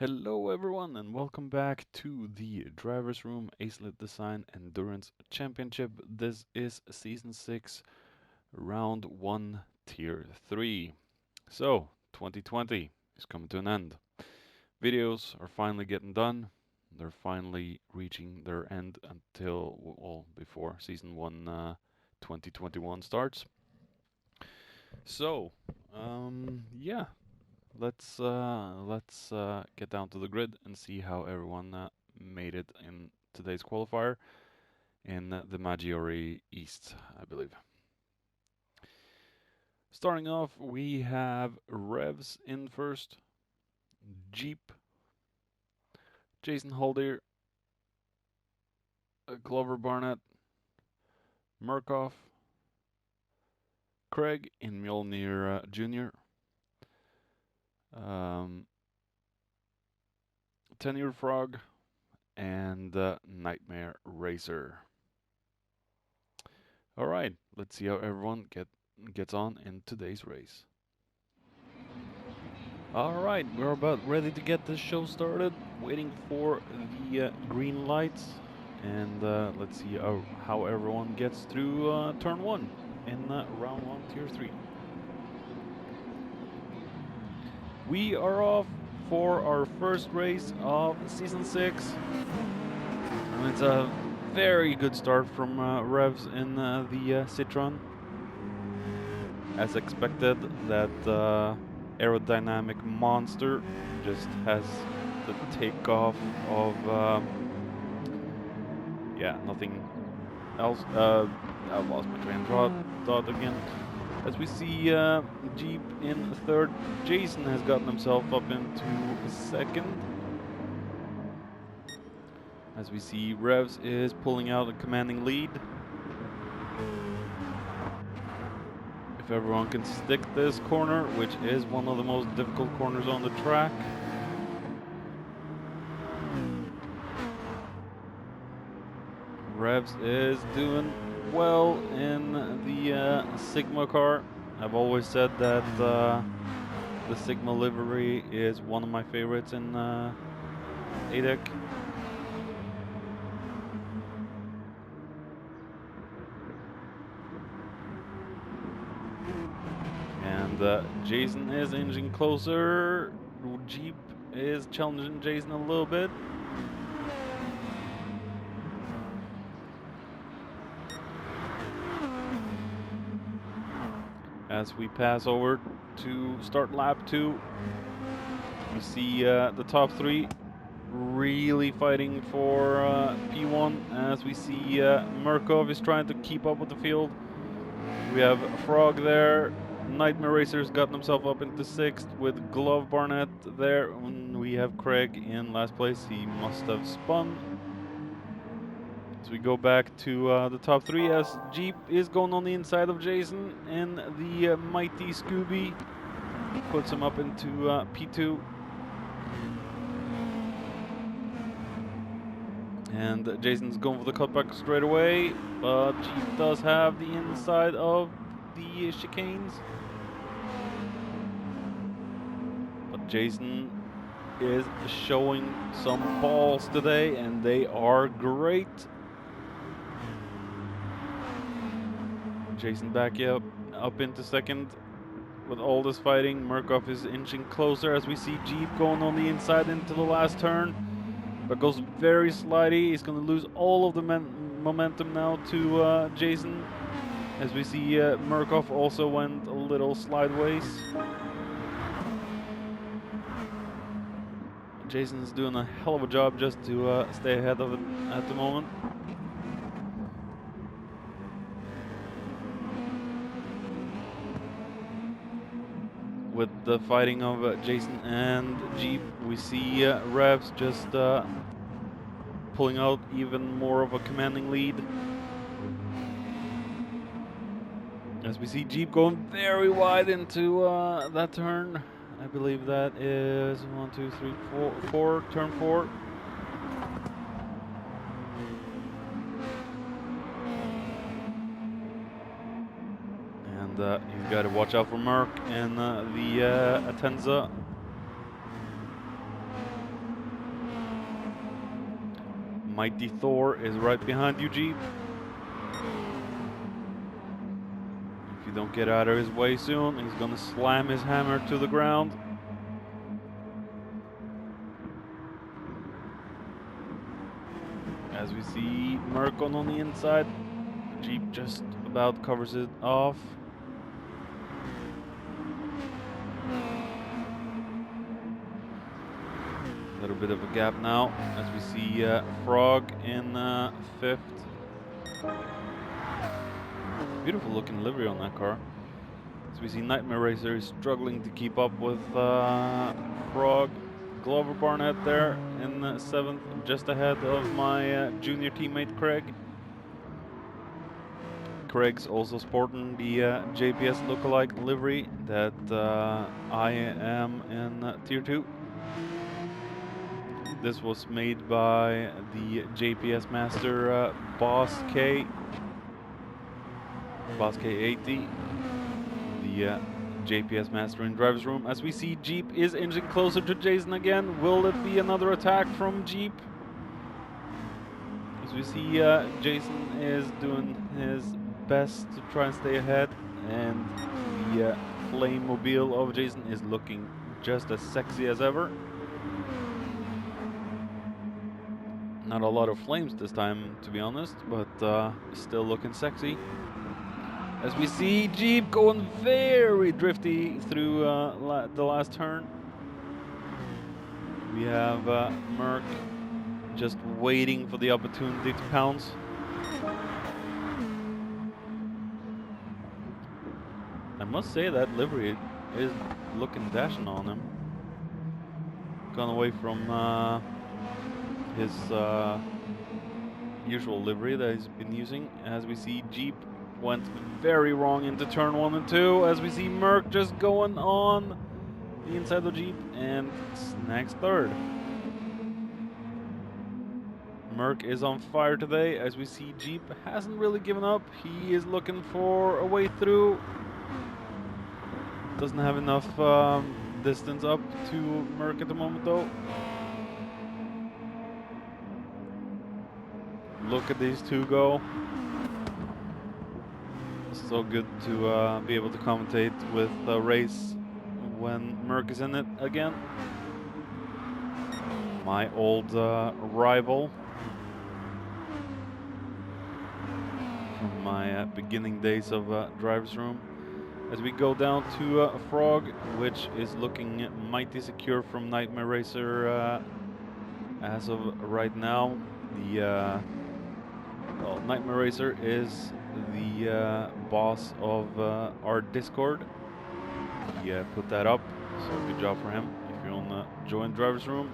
Hello everyone and welcome back to the Driver's Room Acelith Design Endurance Championship. This is Season 6, Round 1, Tier 3. So, 2020 is coming to an end. Videos are finally getting done. They're finally reaching their end until, well, before Season 1 2021 starts. So, yeah, let's get down to the grid and see how everyone made it in today's qualifier in the Maggiore East, I believe. Starting off, we have Revs in first, Jeep, Jason Haldir, Glover Barnett, Murkoff, Craig in Mjolnir Jr., Tenure Frog, and Nightmare Racer. All right, let's see how everyone gets on in today's race. All right, we're about ready to get this show started. Waiting for the green lights, and let's see how everyone gets through turn 1 in round 1, tier 3. We are off for our first race of season 6, and it's a very good start from Revs in the Citron. As expected, that aerodynamic monster just has the takeoff of nothing else. I lost my train of thought again. As we see Jeep in third, Jason has gotten himself up into second. As we see Revs is pulling out a commanding lead. If everyone can stick this corner, which is one of the most difficult corners on the track. Revs is doing well in the Sigma car. I've always said that the Sigma livery is one of my favorites in ADEC. And Jason is inching closer. Jeep is challenging Jason a little bit. As we pass over to start lap 2, we see the top 3 really fighting for P1. As we see Murkov is trying to keep up with the field. We have Frog there. Nightmare Racer's gotten himself up into 6th with Glove Barnett there. When we have Craig in last place, he must have spun. So we go back to the top 3 as Jeep is going on the inside of Jason, and the mighty Scooby puts him up into P2. And Jason's going for the cutback straight away, but Jeep does have the inside of the chicanes. But Jason is showing some balls today, and they are great. Jason back up into second with all this fighting. Murkoff is inching closer as we see Jeep going on the inside into the last turn, but goes very slidey. He's going to lose all of the momentum now to Jason. As we see Murkoff also went a little slideways. Jason's doing a hell of a job just to stay ahead of it at the moment. With the fighting of Jason and Jeep, we see Revs just pulling out even more of a commanding lead. As we see Jeep going very wide into that turn. I believe that is 1, 2, 3, 4, turn 4. And he's got to watch out for Merc and the Atenza. Mighty Thor is right behind you, Jeep. If you don't get out of his way soon, he's gonna slam his hammer to the ground. As we see Merc on the inside, Jeep just about covers it off. A little bit of a gap now as we see Frog in 5th. Beautiful looking livery on that car. As we see Nightmare Racer is struggling to keep up with Frog. Glover Barnett there in 7th, just ahead of my junior teammate Craig. Craig's also sporting the JPS lookalike livery that I am in Tier 2. This was made by the JPS master Boss K80, the JPS master in driver's room. As we see, Jeep is inching closer to Jason again. Will it be another attack from Jeep? As we see, Jason is doing his best to try and stay ahead, and the flame mobile of Jason is looking just as sexy as ever. Not a lot of flames this time, to be honest, but still looking sexy. As we see Jeep going very drifty through the last turn. We have Merc just waiting for the opportunity to pounce. I must say that livery is looking dashing on him. Gone away from his usual livery that he's been using. As we see Jeep went very wrong into turn 1 and 2. As we see Merc just going on the inside of the Jeep and snags 3rd. Merc is on fire today. As we see Jeep hasn't really given up. He is looking for a way through. Doesn't have enough distance up to Merc at the moment though. Look at these two go. So good to be able to commentate with a race when Merc is in it again. My old rival from my beginning days of driver's room. As we go down to Frog, which is looking mighty secure from Nightmare Racer as of right now. The well, Nightmare Racer is the boss of our Discord. He put that up, so good job for him. If you want to join Driver's Room,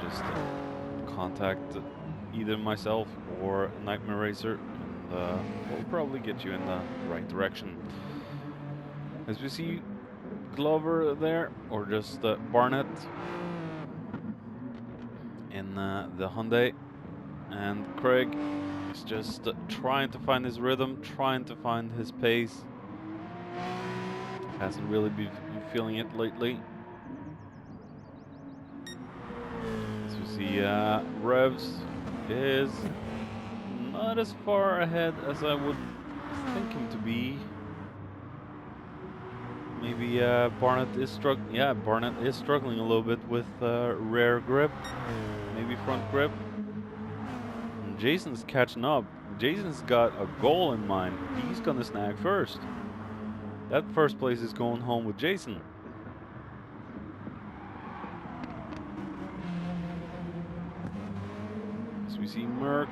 just contact either myself or Nightmare Racer, and we'll probably get you in the right direction. As we see Glover there, or just Barnett in the Hyundai, and Craig is just trying to find his rhythm, trying to find his pace. Hasn't really been feeling it lately. As we see, Revs is not as far ahead as I would think him to be. Maybe Barnett is struggling. Yeah, Barnett is struggling a little bit with rear grip, maybe front grip. And Jason's catching up. Jason's got a goal in mind. He's gonna snag first. That first place is going home with Jason. As we see, Merc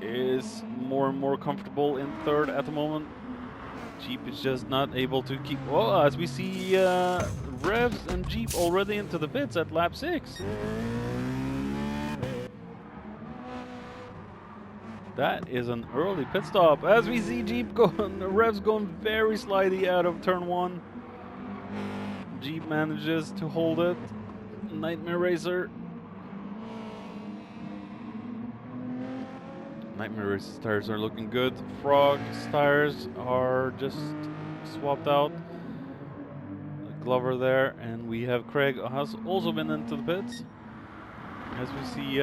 is more and more comfortable in third at the moment. Jeep is just not able to keep. Oh, as we see Revs and Jeep already into the pits at lap 6. That is an early pit stop. As we see Jeep going, Revs going very slidey out of turn 1. Jeep manages to hold it. Nightmare Racer. Nightmare Racer's tires are looking good. Frog's tires are just swapped out. Glover there, and we have Craig has also been into the pits. As we see,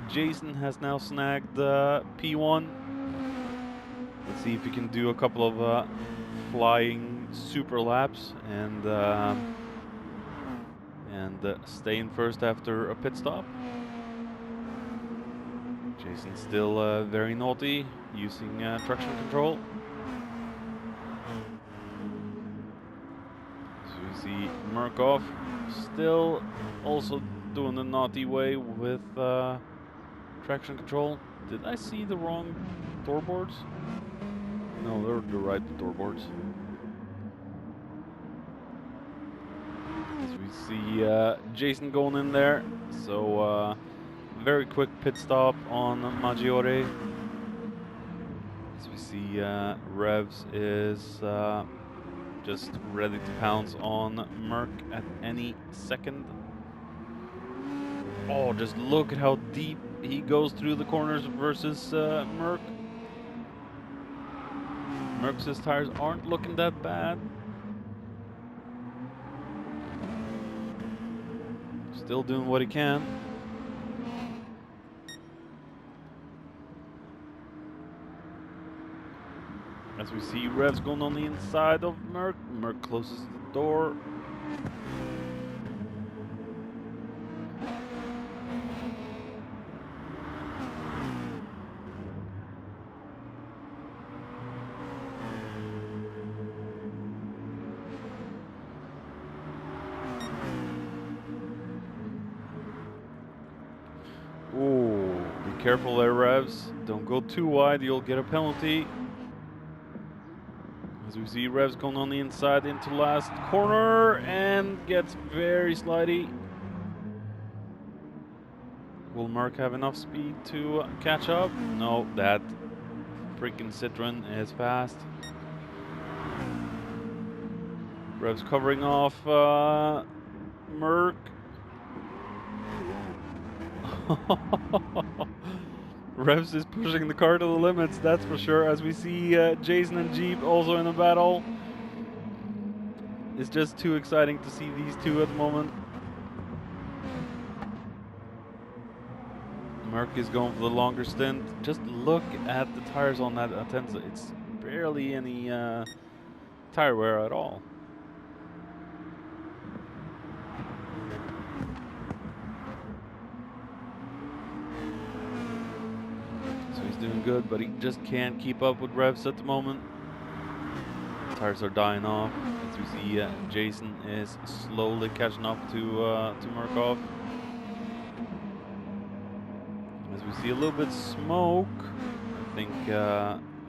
Jason has now snagged P1. Let's see if he can do a couple of flying super laps and stay in first after a pit stop. Jason's still very naughty, using traction control. So we see Murkoff still also doing the naughty way with traction control. Did I see the wrong door boards? No, they're the right door boards. As we see Jason going in there, so very quick pit stop on Maggiore. As we see Revs is just ready to pounce on Merc at any second. Oh, just look at how deep he goes through the corners versus Merc. Merc's tires aren't looking that bad. Still doing what he can. As we see Revs going on the inside of Merc. Merc closes the door. Ooh, be careful there, Revs. Don't go too wide, you'll get a penalty. As we see Revs going on the inside into last corner and gets very slidey. Will Merc have enough speed to catch up? No, that freaking Citroen is fast. Revs covering off Merc. Revs is pushing the car to the limits, that's for sure. As we see Jason and Jeep also in a battle. It's just too exciting to see these two at the moment. Merc is going for the longer stint. Just look at the tires on that Atenza. It's barely any tire wear at all. Doing good, but he just can't keep up with Revs at the moment. Tires are dying off. As we see, Jason is slowly catching up to Murkoff. As we see a little bit smoke, I think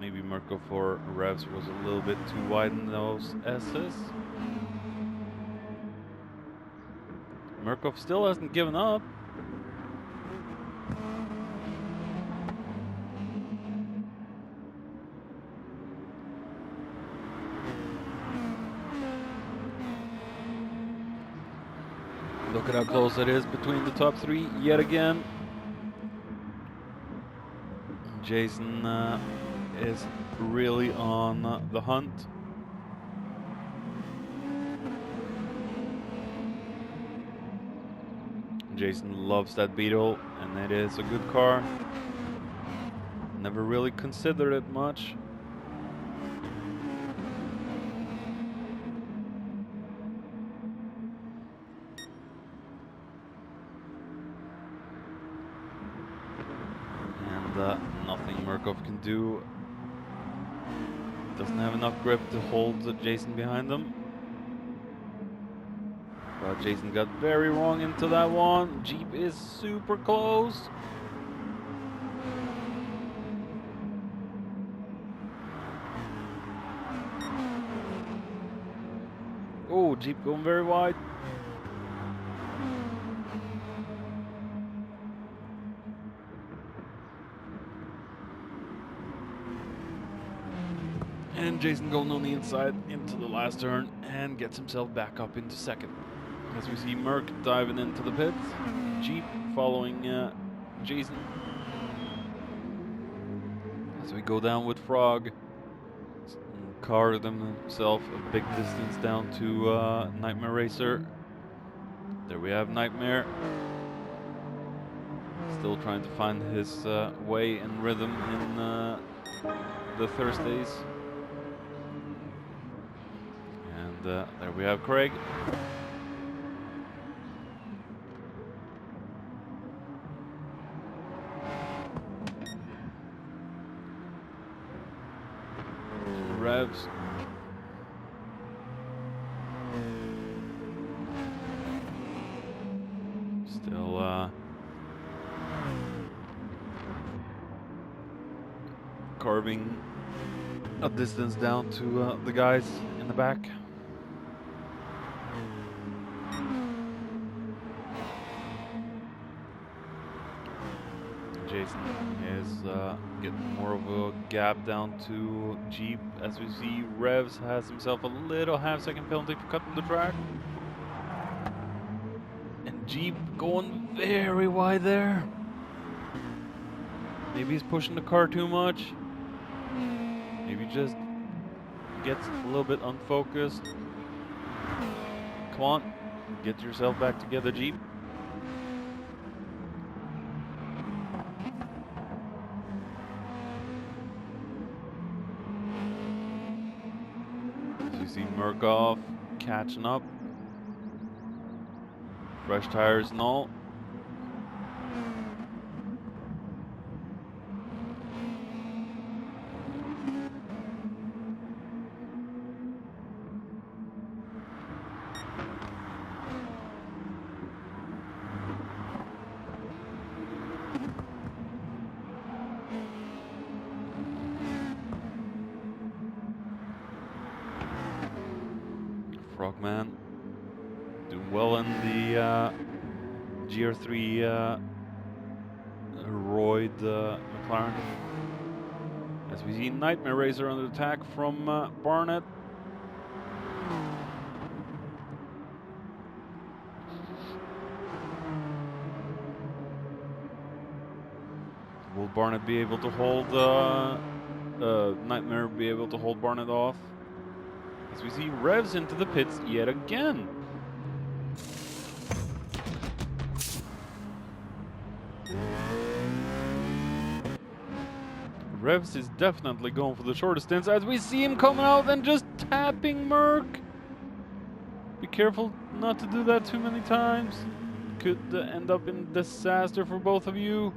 maybe Murkoff or Revs was a little bit too wide in those S's. Murkoff still hasn't given up. Look at how close it is between the top three yet again. Jason is really on the hunt. Jason loves that Beetle, and it is a good car. Never really considered it much. Nothing Murkoff can do. Doesn't have enough grip to hold Jason behind them. But Jason got very wrong into that one. Jeep is super close. Oh, Jeep going very wide. And Jason going on the inside into the last turn and gets himself back up into second. As we see Merc diving into the pits, Jeep following Jason. As we go down with Frog, car himself a big distance down to Nightmare Racer. There we have Nightmare. Still trying to find his way and rhythm in the Thursdays. And there we have Craig. Revs. Still carving a distance down to the guys in the back. Jason is getting more of a gap down to Jeep, as we see Revs has himself a little half-second penalty for cutting the track. And Jeep going very wide there. Maybe he's pushing the car too much. Maybe just gets a little bit unfocused. Come on, get yourself back together, Jeep. As you see Murkoff catching up. Fresh tires and all. Frogman doing well in the GR3 Royd McLaren. As we see Nightmare Racer under attack from Barnett. Will Barnett be able to hold Nightmare be able to hold Barnett off? As we see Revs into the pits yet again. Revs is definitely going for the shortest stints, as we see him coming out and just tapping Merc. Be careful not to do that too many times. Could end up in disaster for both of you.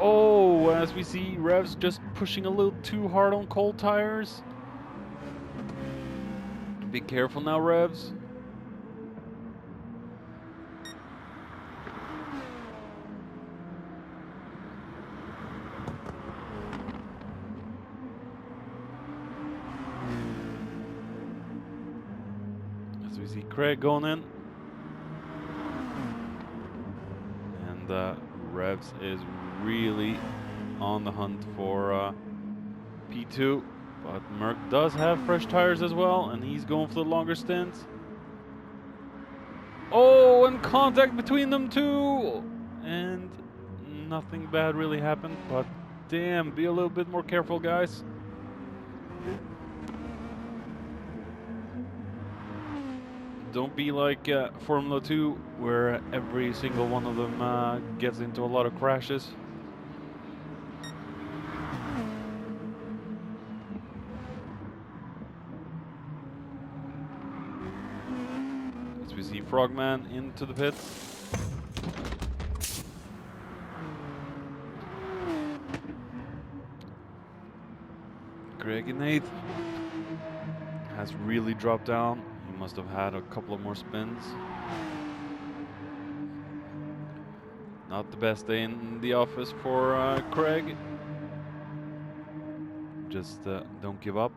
Oh, as we see Revs just pushing a little too hard on cold tires. Be careful now, Revs. As we see Craig going in. And Revs is really on the hunt for P2, but Merc does have fresh tires as well, and he's going for the longer stints. Oh, and contact between them two, and nothing bad really happened, but damn, be a little bit more careful, guys. Don't be like Formula 2, where every single one of them gets into a lot of crashes. As we see Frogman into the pits. Greg in 8th has really dropped down. He must have had a couple of more spins. Not the best day in the office for Craig. Just don't give up.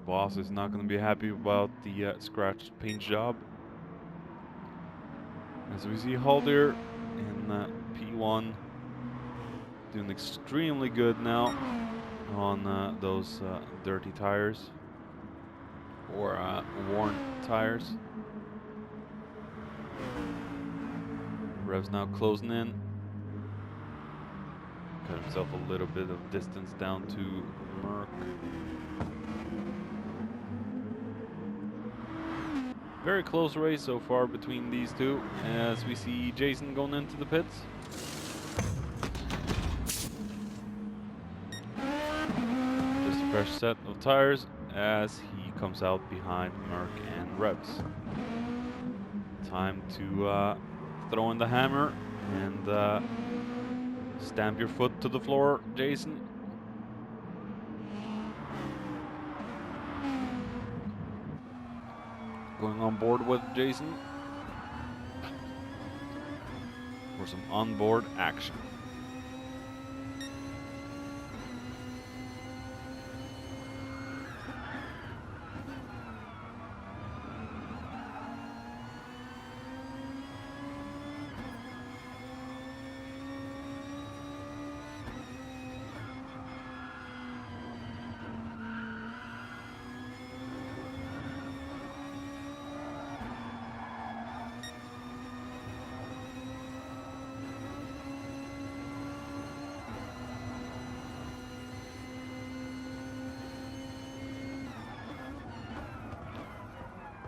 Boss is not going to be happy about the scratched paint job. As we see Haldir in P1 doing extremely good now on those dirty tires or worn tires. Revs now closing in. Cut himself a little bit of distance down to Merc. Very close race so far between these two, as we see Jason going into the pits. Just a fresh set of tires as he comes out behind Merc and Revs. Time to throw in the hammer and stamp your foot to the floor, Jason. Going on board with Jason for some onboard action.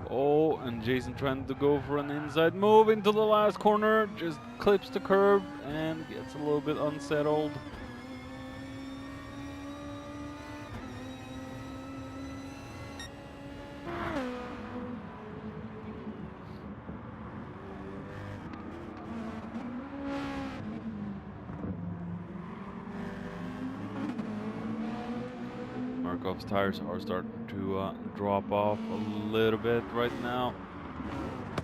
Oh, and Jason trying to go for an inside move into the last corner, just clips the curb and gets a little bit unsettled. Markov's tires are starting to drop off a little bit right now.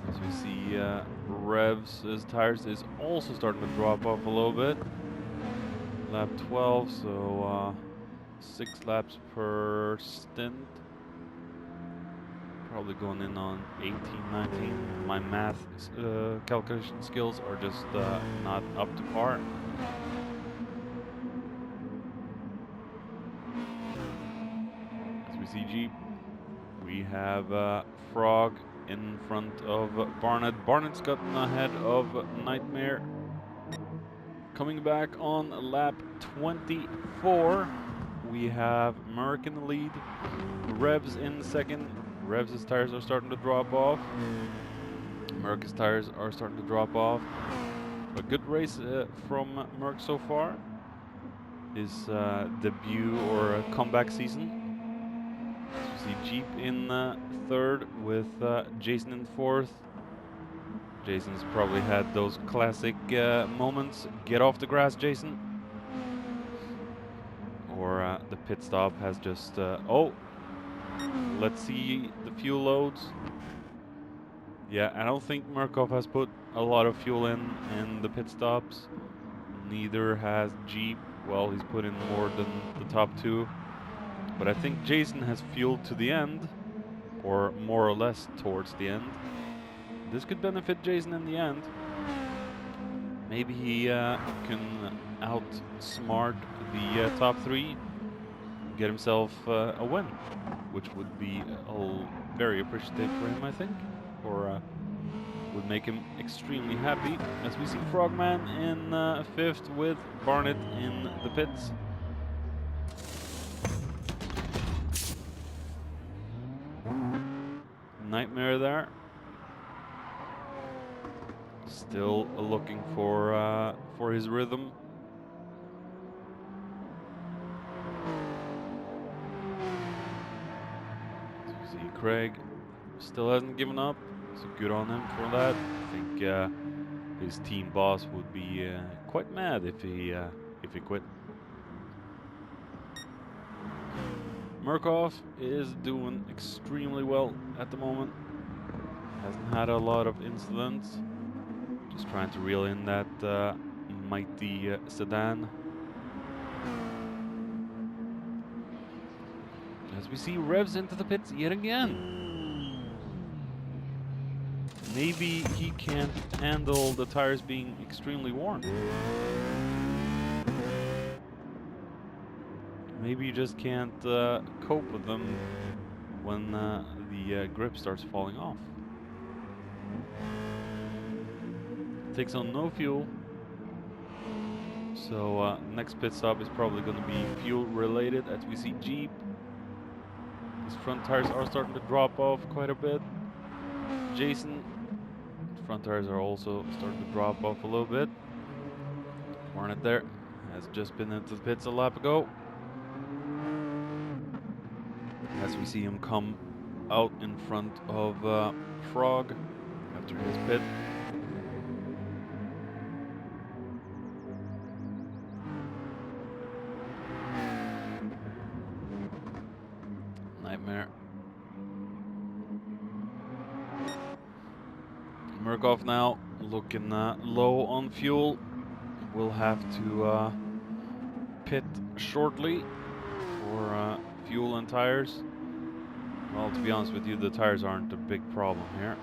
As we see Revs' tires is also starting to drop off a little bit. Lap 12, so 6 laps per stint. Probably going in on 18, 19. My math calculation skills are just not up to par. We see Jeep. We have Frog in front of Barnett. Barnett's gotten ahead of Nightmare. Coming back on lap 24, we have Merc in the lead. Revs in second. Revs' tires are starting to drop off. Merc's tires are starting to drop off. A good race from Merc so far. His debut or comeback season. See Jeep in third with Jason in fourth. Jason's probably had those classic moments. Get off the grass, Jason. Or the pit stop has just... oh! Let's see the fuel loads. Yeah, I don't think Murkoff has put a lot of fuel in the pit stops. Neither has Jeep. Well, he's put in more than the top two. But I think Jason has fuel to the end, or more or less towards the end. This could benefit Jason in the end. Maybe he can outsmart the top three, get himself a win, which would be very appreciative for him, I think, or would make him extremely happy. As we see Frogman in fifth with Barnett in the pits. Nightmare there. Still looking for his rhythm. So you see Craig still hasn't given up, so good on him for that. I think his team boss would be quite mad if he quit. Murkoff is doing extremely well at the moment. Hasn't had a lot of incidents. Just trying to reel in that mighty sedan. As we see Revs into the pits yet again. Maybe he can't handle the tires being extremely worn. Maybe you just can't cope with them when the grip starts falling off. Takes on no fuel. So next pit stop is probably going to be fuel related, as we see Jeep. His front tires are starting to drop off quite a bit. Jason. Front tires are also starting to drop off a little bit. Hornet there has just been into the pits a lap ago. As we see him come out in front of Frog after his pit. Nightmare. Murkoff now looking low on fuel. Will have to pit shortly for fuel and tires. Well, to be honest with you, the tires aren't a big problem here.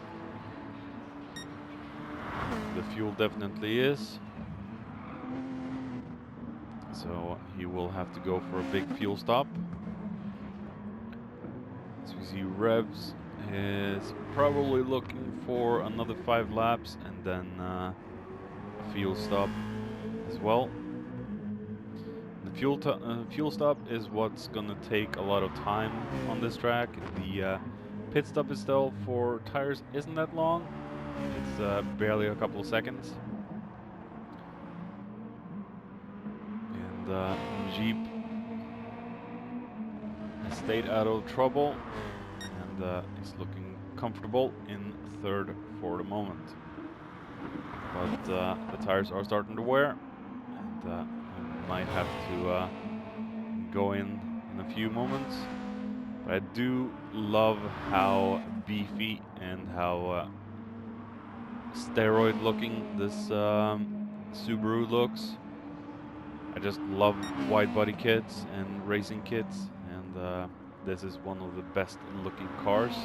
The fuel definitely is. So he will have to go for a big fuel stop. As we see, Revs is probably looking for another 5 laps and then a fuel stop as well. The fuel stop is what's gonna take a lot of time on this track. The pit stop itself for tires isn't that long. It's barely a couple of seconds. And Jeep has stayed out of trouble and is looking comfortable in 3rd for the moment. But the tires are starting to wear, and might have to go in a few moments. But I do love how beefy and how steroid looking this Subaru looks. I just love wide body kits and racing kits, and this is one of the best looking cars.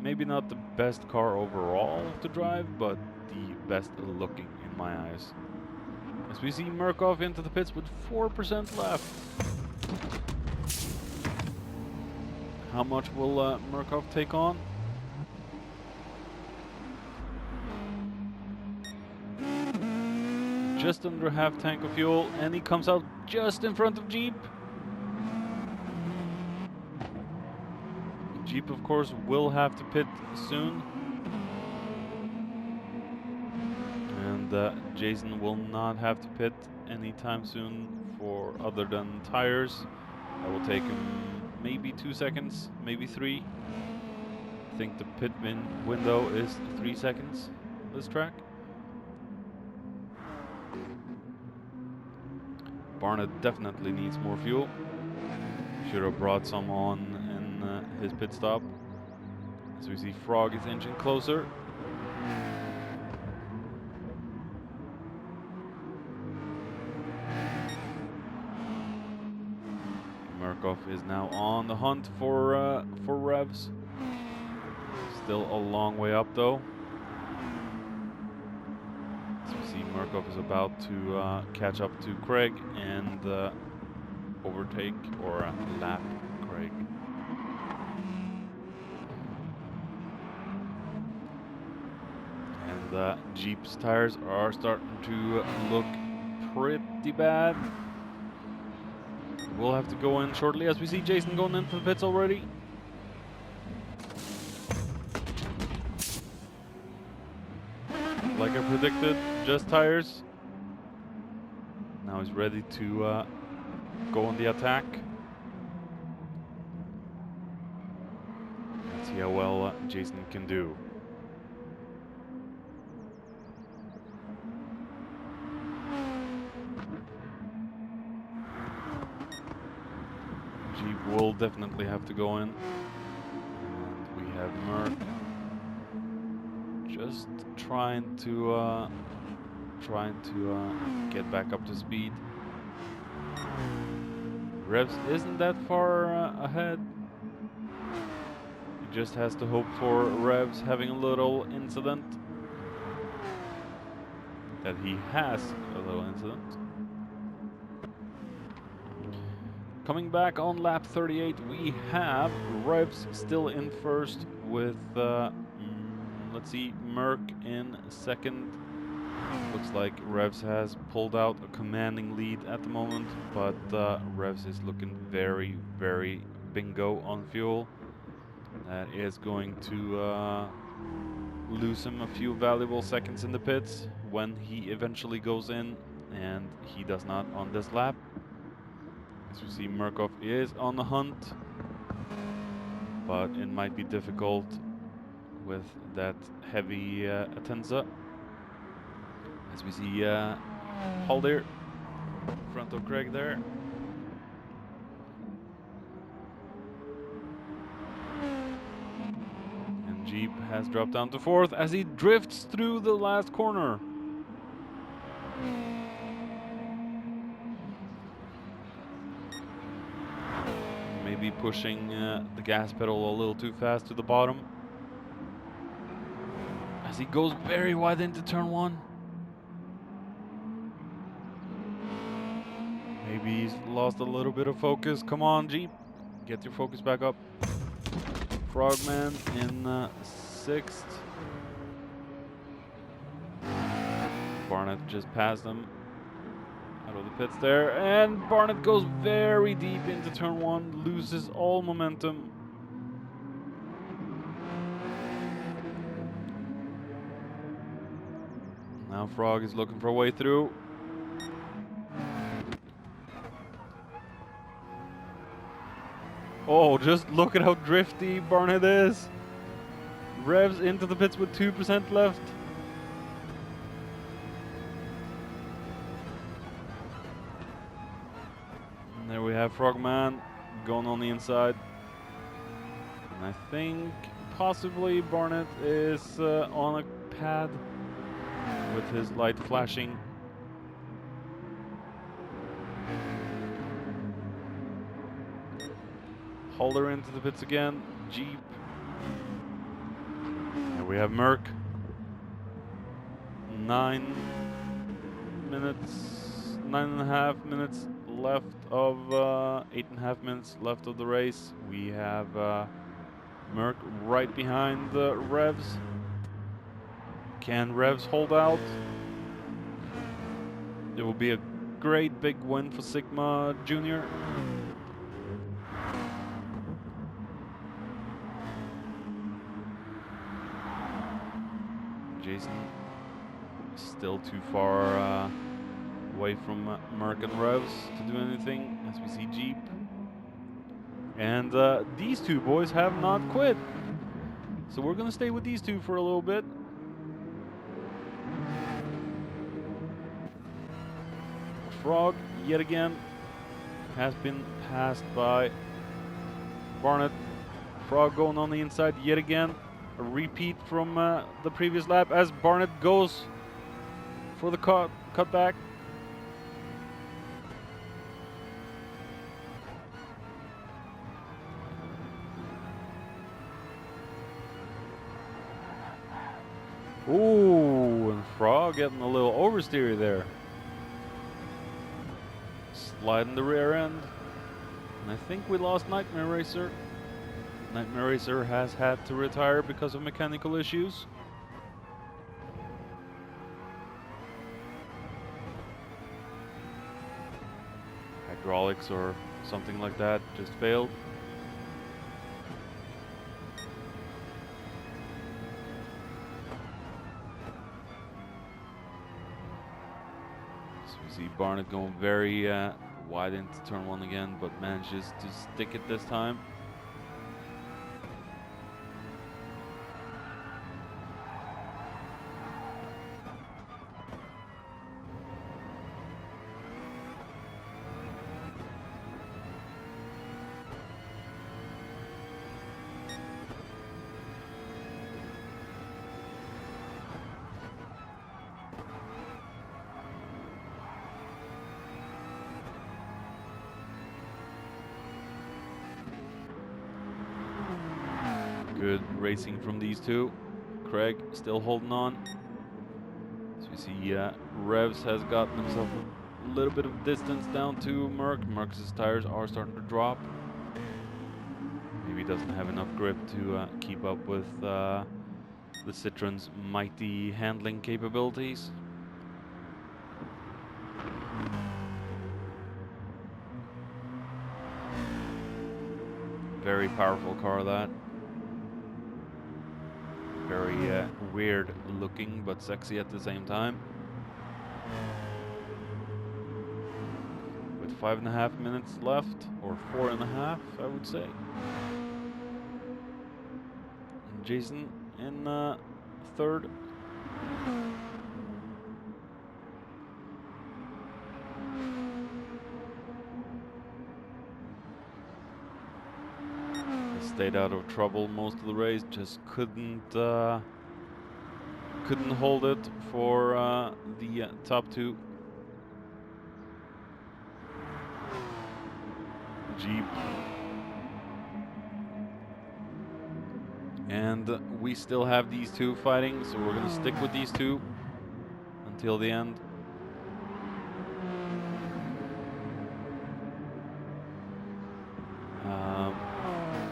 Maybe not the best car overall to drive, but the best looking in my eyes. As we see Murkoff into the pits with 4% left. How much will Murkoff take on? Just under a half tank of fuel, and he comes out just in front of Jeep. Jeep, of course, will have to pit soon. And Jason will not have to pit anytime soon for other than tires. That will take him maybe 2 seconds, maybe 3. I think the pit window is 3 seconds on this track. Barnett definitely needs more fuel. Should have brought some on in his pit stop. As we see Frog is inching closer. Murkoff is now on the hunt for revs. Still a long way up though. As we see, Murkoff is about to catch up to Craig and overtake or lap Craig. And Jeep's tires are starting to look pretty bad. We'll have to go in shortly as we see Jason going into the pits already. Like I predicted, just tires. Now he's ready to go on the attack. Let's see how well Jason can do. Jeep will definitely have to go in. And we have Merc just trying to get back up to speed. Revs isn't that far ahead. He just has to hope for Revs having a little incident. That he has a little incident. Coming back on lap 38, we have Revs still in first with, let's see, Merc in second. Looks like Revs has pulled out a commanding lead at the moment, but Revs is looking very, very bingo on fuel. That is going to lose him a few valuable seconds in the pits when he eventually goes in, and he does not on this lap. As you see, Murkoff is on the hunt, but it might be difficult with that heavy Atenza. As we see Haldir in front of Craig there. And Jeep has dropped down to 4th as he drifts through the last corner. Maybe pushing the gas pedal a little too fast to the bottom. As he goes very wide into turn 1. Maybe he's lost a little bit of focus. Come on, Jeep. Get your focus back up. Frogman in 6th. Barnett just passed him out of the pits there. And Barnett goes very deep into turn 1. Loses all momentum. Now Frog is looking for a way through. Oh, just look at how drifty Barnett is. Revs into the pits with 2% left. And there we have Frogman going on the inside. And I think possibly Barnett is on a pad with his light flashing. Haldir into the pits again. Jeep. Here we have Merc. 9 minutes, 9.5 minutes left of 8.5 minutes left of the race. We have Merc right behind the Revs. Can Revs hold out? It will be a great big win for Sigma Junior. Jason still too far away from Merc and Revs to do anything, as we see Jeep. And these two boys have not quit. So we're gonna stay with these two for a little bit. Frog, yet again, has been passed by Barnett. Frog going on the inside yet again. A repeat from the previous lap as Barnett goes for the cutback. Ooh, and Frog getting a little oversteer there. Sliding the rear end. And I think we lost Nightmare Racer. Nightmare Racer has had to retire because of mechanical issues. Hydraulics or something like that just failed. So we see Barnett going very wide into turn 1 again, but manages to stick it this time. Good racing from these two. Craig still holding on. So we see Revs has gotten himself a little bit of distance down to Merc. Merc's tires are starting to drop. Maybe he doesn't have enough grip to keep up with the Citroen's mighty handling capabilities. Very powerful car, that. Very weird looking, but sexy at the same time. With 5.5 minutes left, or 4.5, I would say. And Jason in third. Stayed out of trouble most of the race, just couldn't hold it for the top two. Jeep. And we still have these two fighting, so we're gonna stick with these two until the end.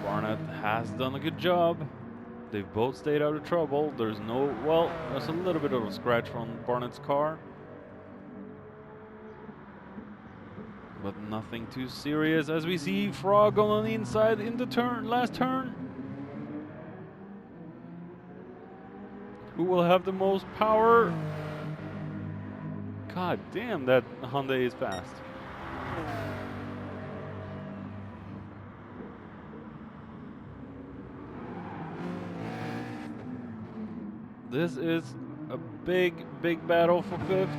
Barnett has done a good job. They've both stayed out of trouble. There's no, well, there's a little bit of a scratch from Barnett's car, but nothing too serious, as we see Frog on the inside in the turn, last turn. Who will have the most power? God damn, that Hyundai is fast. This is a big battle for fifth.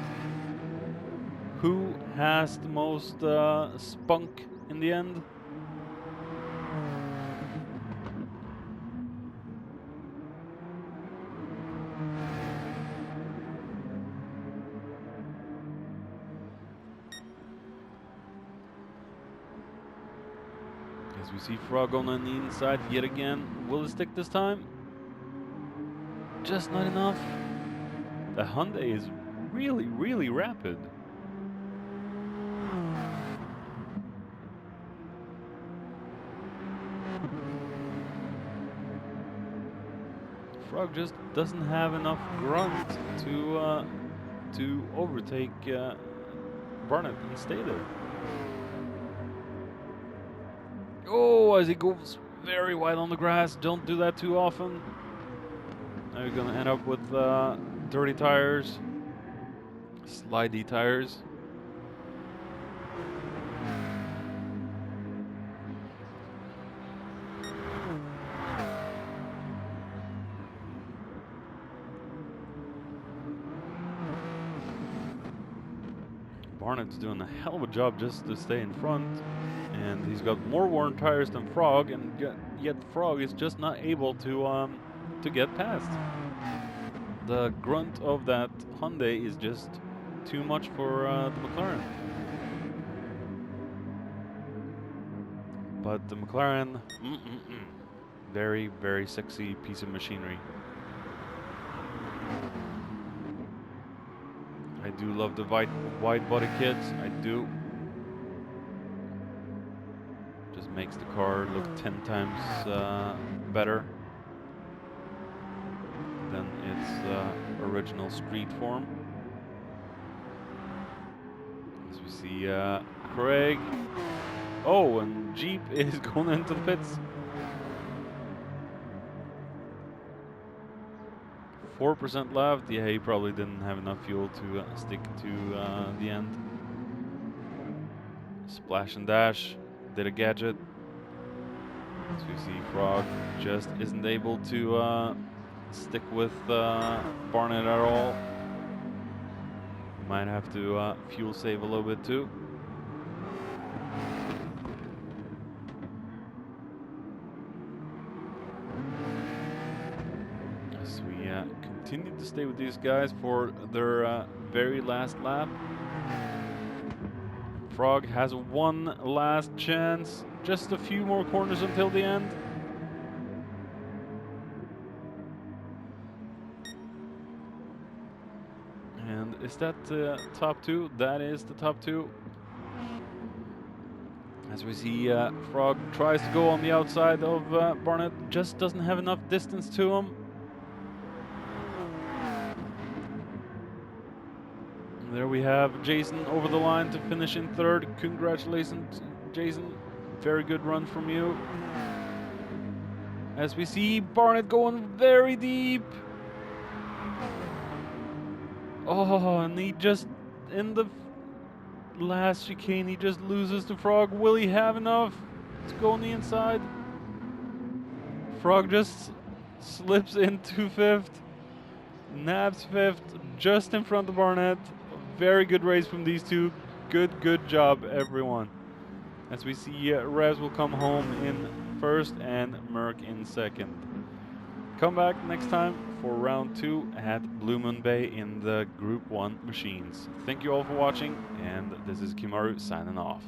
Who has the most spunk in the end? As we see Frog on the inside yet again. Will it stick this time? Just not enough. The Hyundai is really rapid. Frog just doesn't have enough grunt to overtake Barnett and stay there. Oh, as he goes very wide on the grass. Don't do that too often. Now you're gonna end up with dirty tires, slidey tires. Barnett's doing a hell of a job just to stay in front, and he's got more worn tires than Frog, and yet Frog is just not able to get past. The grunt of that Hyundai is just too much for the McLaren. But the McLaren, very sexy piece of machinery. I do love the wide body kits, I do. Just makes the car look 10 times better than its original street form. As we see Craig. Oh, and Jeep is going into the pits. 4% left. Yeah, he probably didn't have enough fuel to stick to the end. Splash and dash. Did a gadget. As we see Frog just isn't able to stick with Barnett at all. Might have to fuel save a little bit too. As we continue to stay with these guys for their very last lap. Frog has one last chance. Just a few more corners until the end. And is that the top two? That is the top two. As we see Frog tries to go on the outside of Barnett, just doesn't have enough distance to him. And there we have Jason over the line to finish in third. Congratulations, Jason. Very good run from you. As we see Barnett going very deep. Oh, and he just, in the last chicane, he just loses to Frog. Will he have enough to go on the inside? Frog just slips into 5th. Nabs 5th, just in front of Barnett. Very good race from these two. Good job, everyone. As we see, Revs will come home in 1st and Merc in 2nd. Come back next time for round 2 at Blue Moon Bay in the Group 1 machines. Thank you all for watching, and this is Kimaru signing off.